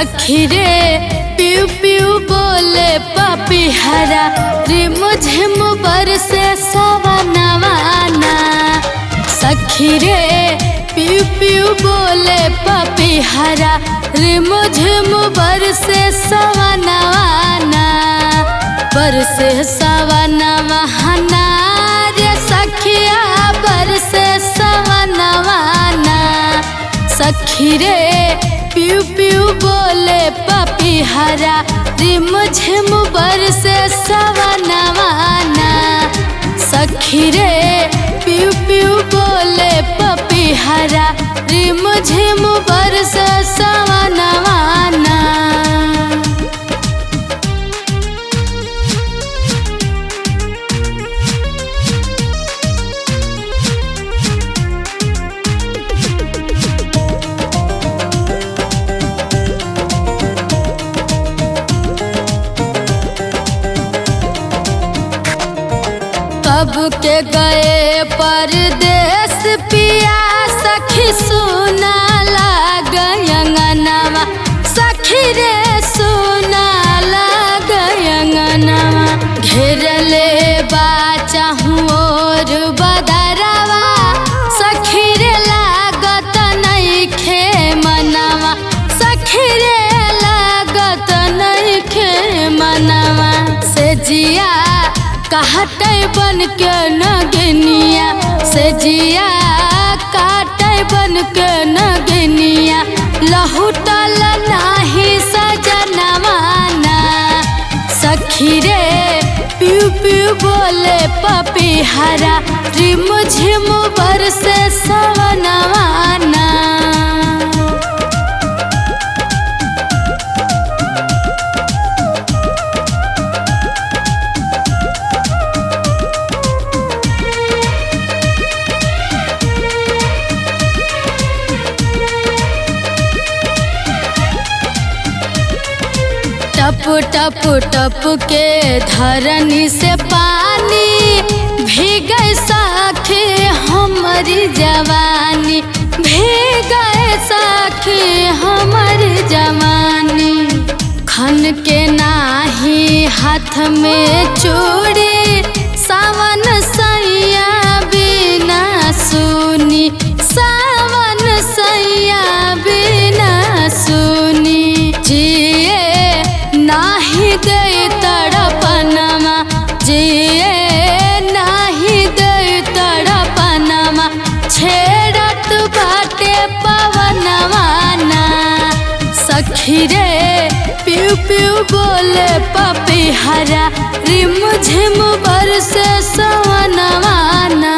सखी रे पियू पियू बोले पपीहरा रिम झिम बरसे सवनवाना। सखी रे पियू पियू बोले पपीहरा रिम झिम बरसे सवनवाना। बरसे सवनवाना रे सखिया बरसे सवनवाना। सखी रे पियू पियू बोले पपीहरा रिम झिम बरसे सवनवाना। सखी रे पियू पियू बोले पपीहरा रिम झिम बरसे सवनवाना। कब के गए परदेस पिया सखी सुना लागयंगनवा। सखी रे सुना लागयंगनवा। घेरले बाचाहूँ और बदरवा सखी रे लागत नइखे मनवा। सखी रे लागत नइखे मनवा। से जिया काटे बन के नगनिया से जिया काटे बन के नगनिया। लहुटल नाही सजनवाना। सखी रे पियू पियू बोले पपीहरा रिम झिम बरसे सवनवाना। टप टप टप के धरनी से पानी भीगे सखी हमारी जवानी। भीगे सखी हमारी जवानी। खन के नाही हाथ में चूड़ी सावन सैया बिना सुनी। सावन सैया बिना सुनी। जिए नाही दे तड़पनमा जिए नाही दे तड़पनमा। छेड़त बाटे पवनवाना। सखी रे पियू पियू बोले पपीहरा रिम झिम बरसे सवनवाना।